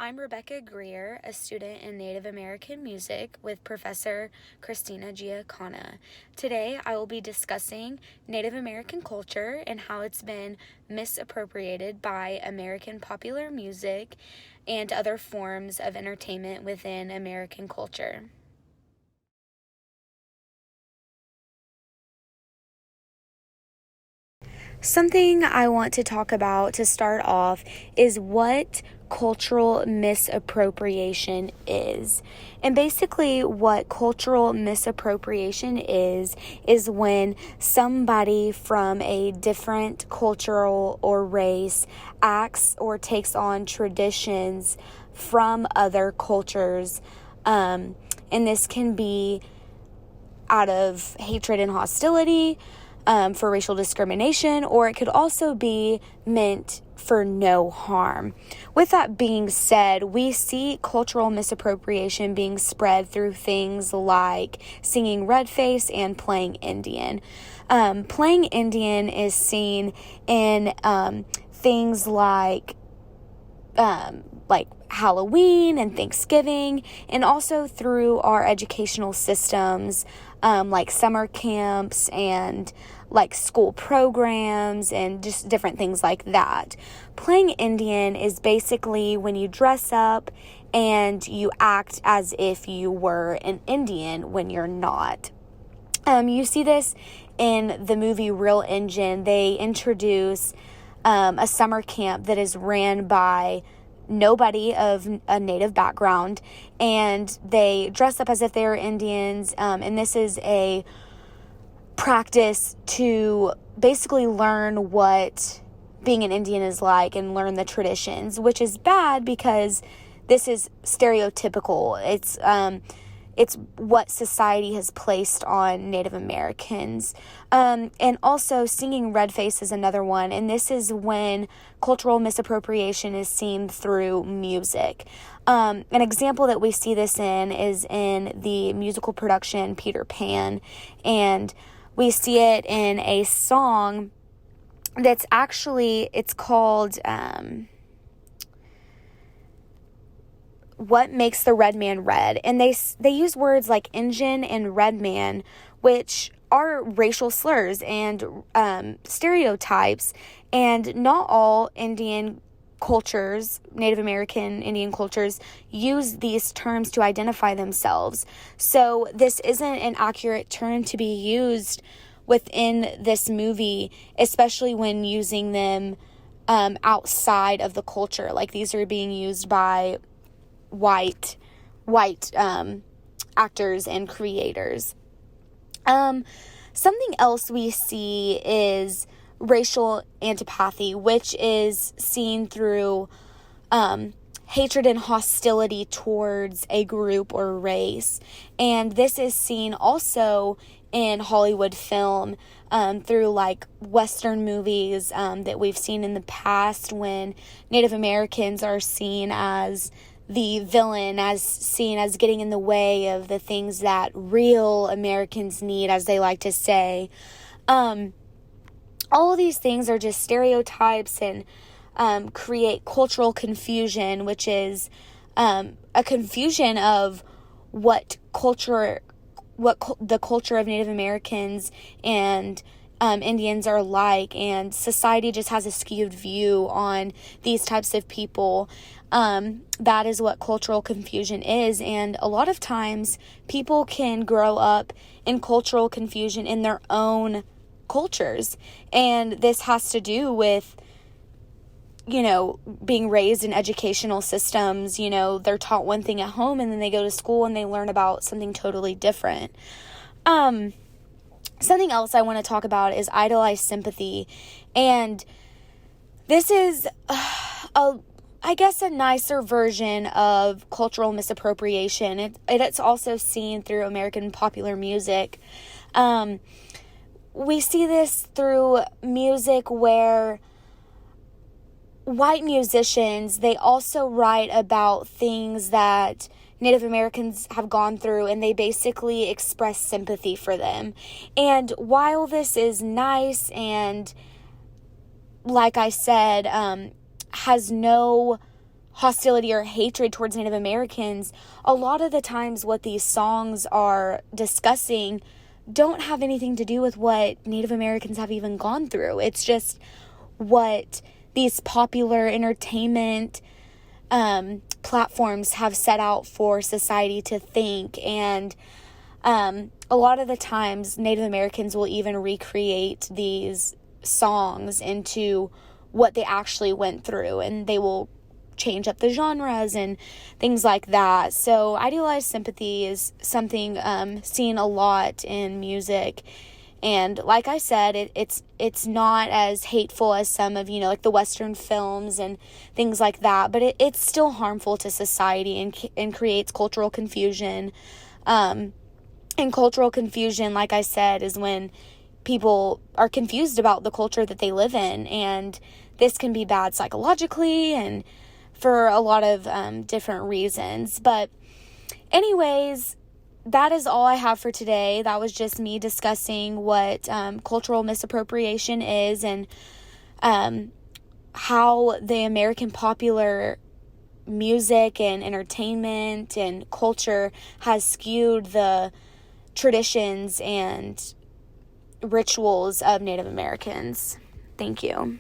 I'm Rebecca Greer, a student in Native American music with Professor Christina Giacana. Today, I will be discussing Native American culture and how it's been misappropriated by American popular music and other forms of entertainment within American culture. Something I want to talk about to start off is what cultural misappropriation is. And basically, what cultural misappropriation is when somebody from a different cultural or race acts or takes on traditions from other cultures. And this can be out of hatred and hostility, for racial discrimination, or it could also be meant for no harm. With that being said, we see cultural misappropriation being spread through things like singing red face and playing Indian. Playing Indian is seen in things like Halloween and Thanksgiving, and also through our educational systems, like summer camps and like school programs and just different things like that. Playing Indian is basically when you dress up and you act as if you were an Indian when you're not. You see this in the movie Real Injun. They introduce a summer camp that is ran by nobody of a Native background, and they dress up as if they are Indians, and this is a practice to basically learn what being an Indian is like and learn the traditions, which is bad because this is stereotypical. It's what society has placed on Native Americans. And also singing red face is another one. And this is when cultural misappropriation is seen through music. An example that we see this in is in the musical production Peter Pan. And we see it in a song that's actually, it's called What Makes the Red Man Red. And they use words like Injun and Red Man, which are racial slurs and stereotypes. And not all Indian cultures, Native American Indian cultures, use these terms to identify themselves. So this isn't an accurate term to be used within this movie, especially when using them outside of the culture. Like these are being used by white actors and creators. Something else we see is racial antipathy, which is seen through hatred and hostility towards a group or race. And this is seen also in Hollywood film, through like Western movies that we've seen in the past, when Native Americans are seen as the villain, as seen as getting in the way of the things that real Americans need, as they like to say. All of these things are just stereotypes and create cultural confusion, which is a confusion of what the culture of Native Americans and Indians are like, and society just has a skewed view on these types of people. That is what cultural confusion is, and a lot of times people can grow up in cultural confusion in their own cultures, and this has to do with, being raised in educational systems. They're taught one thing at home, and then they go to school and they learn about something totally different. Something else I want to talk about is idolized sympathy, and this is I guess a nicer version of cultural misappropriation. It's also seen through American popular music. We see this through music where white musicians, they also write about things that Native Americans have gone through, and they basically express sympathy for them. And while this is nice and, like I said, has no hostility or hatred towards Native Americans, a lot of the times what these songs are discussing don't have anything to do with what Native Americans have even gone through. It's just what these popular entertainment platforms have set out for society to think. And a lot of the times Native Americans will even recreate these songs into what they actually went through, and they will change up the genres and things like that. So idealized sympathy is something seen a lot in music. And like I said, it's not as hateful as some of, like the Western films and things like that, but it's still harmful to society and creates cultural confusion. And cultural confusion, like I said, is when people are confused about the culture that they live in, and this can be bad psychologically and for a lot of different reasons. But anyways, that is all I have for today. That was just me discussing what cultural misappropriation is, and how the American popular music and entertainment and culture has skewed the traditions and rituals of Native Americans. Thank you.